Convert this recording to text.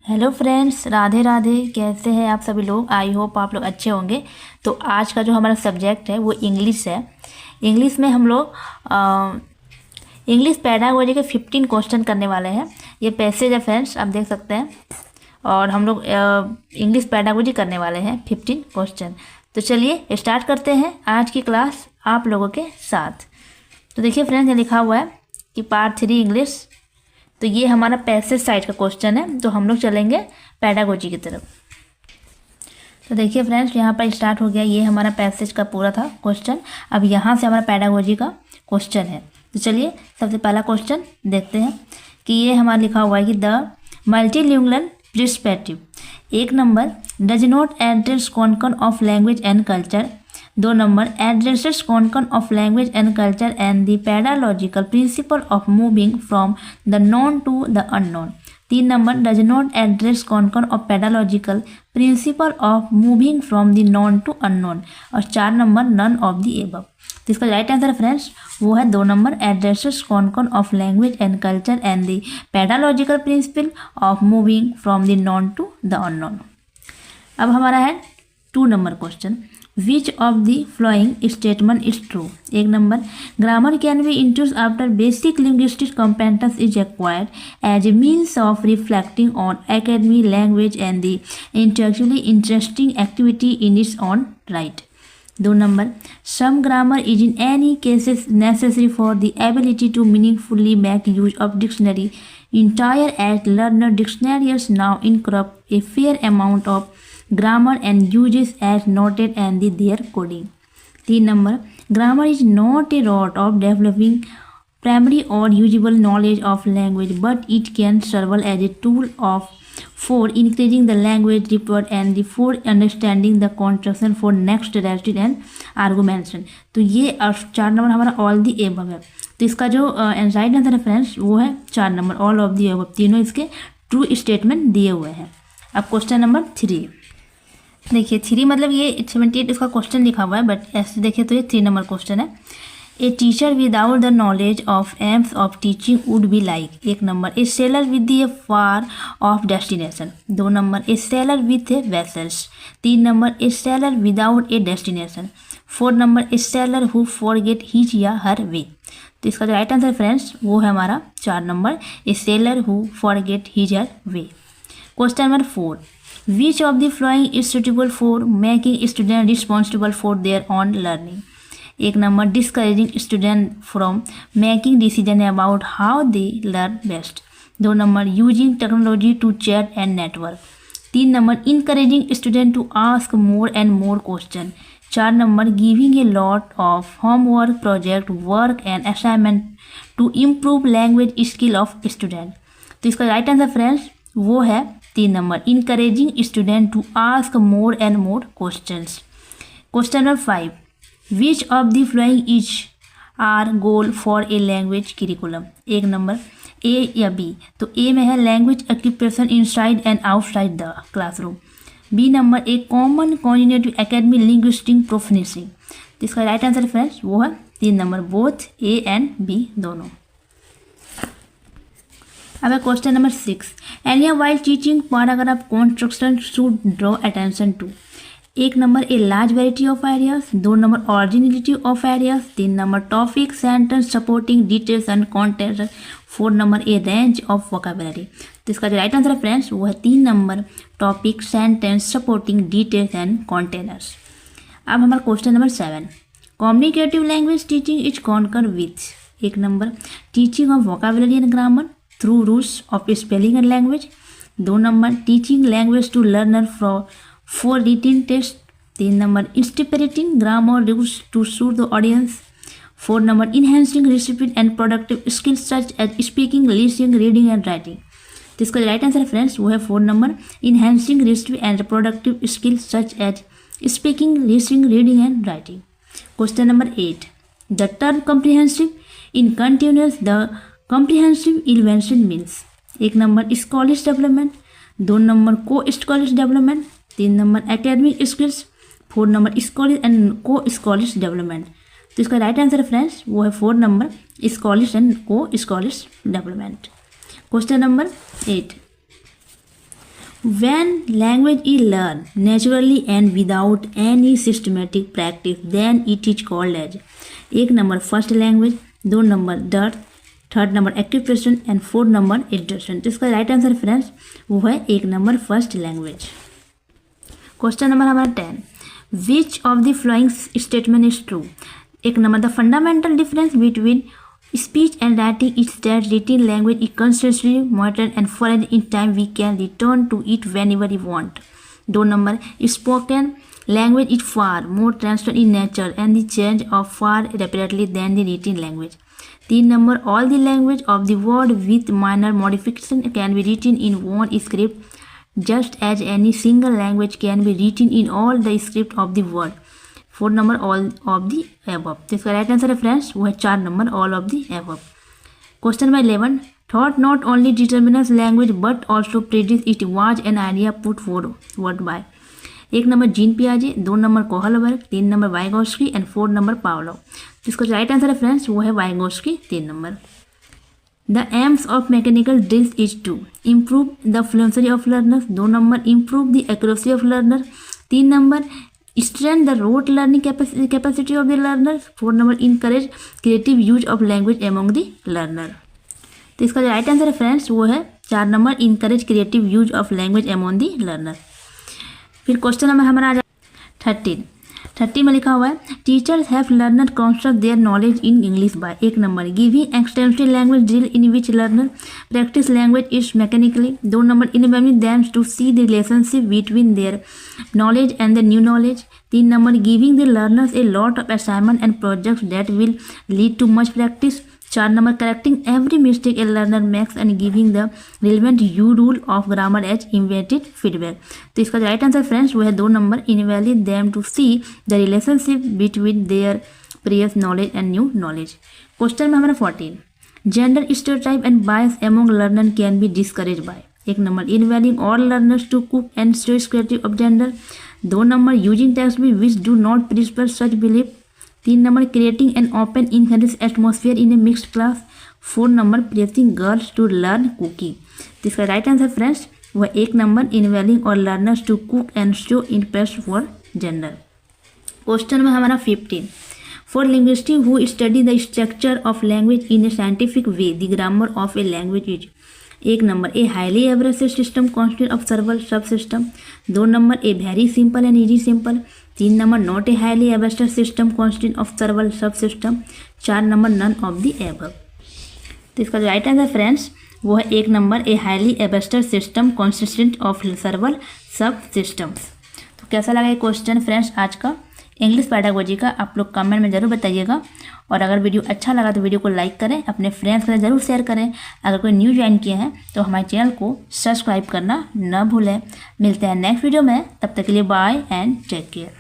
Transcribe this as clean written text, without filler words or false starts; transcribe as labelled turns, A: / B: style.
A: Hello friends, Radhe Radhe. कैसे हैं आप सभी लोग? आई होप आप लोग अच्छे होंगे। तो आज का जो हमारा सब्जेक्ट है वो इंग्लिश है। इंग्लिश में हम लोग इंग्लिश पैडागोजी के 15 क्वेश्चन करने वाले हैं। ये पैसेज है फ्रेंड्स, आप देख सकते हैं। और हम लोग इंग्लिश पैडागोजी करने वाले हैं 15 क्वेश्चन। तो चलिए स्टार्ट करते हैं आज की क्लास आप लोगों के साथ। तो देखिए फ्रेंड्स, ये लिखा हुआ है कि पार्ट 3 इंग्लिश। तो ये हमारा पैसेज साइड का क्वेश्चन है, तो हम लोग चलेंगे पैडागोजी की तरफ। तो देखिए फ्रेंड्स, यहाँ पर स्टार्ट हो गया। ये हमारा पैसेज का पूरा था क्वेश्चन। अब यहाँ से हमारा पैडागोजी का क्वेश्चन है। तो चलिए सबसे पहला क्वेश्चन देखते हैं कि ये हमारा लिखा हुआ है कि the multilingual perspective. 1 number does not address concern of language and culture. 2 number addresses concern of language and culture and the pedagogical principle of moving from the known to the unknown. 3 number does not address concern of pedagogical principle of moving from the known to unknown. और 4 number none of the above. तो इसका right answer friends वो है 2 number addresses concern of language and culture and the pedagogical principle of moving from the known to the unknown. अब हमारा है 2 number question. Which of the following statement is true? 1 number grammar can be introduced after basic linguistic competence is acquired as a means of reflecting on academic language and the intellectually interesting activity in its own right. 2 number some grammar is in any cases necessary for the ability to meaningfully make use of dictionary. Entire as learner dictionaries now incorporate a fair amount of grammar and uses as noted and their coding. 3 number grammar is not a route of developing primary or usable knowledge of language, but it can serve as a tool for increasing the language report and for understanding the construction for next directed and argumentation. तो ये 4 number हमारा all the above है। तो इसका जो right answer है friends वो है 4 number all of the above. तीनों इसके ट्रू स्टेटमेंट दिए हुए हैं। अब क्वेश्चन नंबर 3 देखिए। 3 मतलब ये 78 इसका क्वेश्चन लिखा हुआ है, बट ऐसे देखिए तो ये 3 नंबर क्वेश्चन है। A teacher without the knowledge of AIIMS of teaching would be like. 1 number A seller with A far of destination. 2 number A seller with A vessels. 3 number A seller without A destination. 4 number A seller who forget his या हर वे। तो इसका जो right answer friends वो है हमारा 4 number A seller who forget his her way. Question number 4 Which of the following is suitable for making students responsible for their own learning? 1 number discouraging students from making decisions about how they learn best. 2 number using technology to chat and network. 3 number encouraging students to ask more and more questions. 4 number giving a lot of homework, project work and assignment to improve language skill of student. तो इसका right answer friends वो है 3 number encouraging student to ask more and more questions. Question number 5 which of the following is our goal for a language curriculum. 1 number A या B. तो A में है language occupation inside and outside the classroom. B number a common cognitive academic linguistic proficiency. तो इसका right answer friends वो है 3 number both A and B दोनों। अब है question number 6 Elia while teaching paragraph construction should draw attention to. 1 number a large variety of ideas. 2 number originality of ideas. 3 number topic sentence supporting details and content. 4 number a range of vocabulary. तो इसका जो right answer है friends वो है 3 number topic sentence supporting details and containers. अब हमारा question number 7 communicative language teaching is concerned with. 1 number teaching of vocabulary and grammar through rules of spelling and language. 2 number teaching language to learner for written test. 3 number interpreting grammar rules to suit the audience. 4 number enhancing recipe and productive skills such as speaking, listening, reading and writing. तो इसका right answer friends वो है 4 number enhancing recipe and productive skills such as speaking, listening, reading and writing. Question number 8 the term comprehensive in continuous the comprehensive evaluation means। 1 number scholastic development. 2 number co scholastic development. 3 number academic skills. 4 number scholastic and co scholastic development. तो इसका right answer friends वो है 4 number scholastic and co scholastic development. Question number 8 When language is learned naturally and without any systematic practice, then it is called as 1 number first language, 2 number dirt, 3rd number occupation and 4 number education। तो इसका right answer friends वो है 1 number first language. Question number हमारा 10, विच of the following statement is true. 1 number the fundamental difference between speech and writing is that written language is constantly modern and foreign in time. We can return to it whenever we want. 2 number spoken language is far more transient in nature and the change of far rapidly than the written language. 3 number all the language of the world with minor modification can be written in one script just as any single language can be written in all the script of the world. 4 number all of the above. तो इसका right answer है friends वो है 4 number all of the above. Question number 11, thought not only determines language but also precedes it was an idea put forward by. 1 number Jean पियाजे, 2 number Kohlberg, 3 number Vygotsky and 4 number Pavlov. तो इसका जो right answer है friends वो है Vygotsky 3 number. The aims of mechanical drills is to improve the fluency of learners, 2 number improve the accuracy of learner, 3 number strengthen the rote learning capacity of the learners, 4 number encourage creative use of language among the learner। तो इसका जो right answer है friends वो है 4 number encourage creative use of language among the learner। फिर question number हमारा आ जाए 30 में लिखा हुआ है teachers have learner construct their knowledge in English by. 1 number giving extensive language drill in which learner practice language is mechanically, 2 number involving them to see the relationship between their knowledge and the new knowledge, 3 number giving the learners a lot of assignment and projects that will lead to much practice, 4 number correcting every mistake a learner makes and giving the relevant you rule of grammar as invented feedback. तो इसका right answer friends वो है 2 number invalid them to see the relationship between their previous knowledge and new knowledge. Question में हमारा 14, gender stereotype and bias among learner can be discourage by. 1 number involving all learners to cook and show creative of gender, 2 number using text book which do not prosper such belief, 3 number creating an open inheritance atmosphere in a mixed class, 4 number pressing girls to learn cooking. तो इसका right answer friends वह 1 number involving और learners to cook and show interest for gender. Question में हमारा 15, for linguistic who study the structure of language in a scientific way the grammar of a language is. 1 number a highly abrasive system constitute of several sub system, 2 number a very simple and easy simple, 3 number not a highly abstracted system constitute of several sub system, 4 number none of the above. तो इसका जो right answer friends वो है 1 number a highly abstracted system constitute of several sub systems. तो कैसा लगा ये question friends आज का इंग्लिश पेडागोजी का, आप लोग कमेंट में ज़रूर बताइएगा। और अगर वीडियो अच्छा लगा तो वीडियो को लाइक करें, अपने फ्रेंड्स के साथ ज़रूर शेयर करें। अगर कोई न्यू ज्वाइन किए हैं तो हमारे चैनल को सब्सक्राइब करना न भूलें। मिलते हैं नेक्स्ट वीडियो में, तब तक के लिए बाय एंड टेक केयर।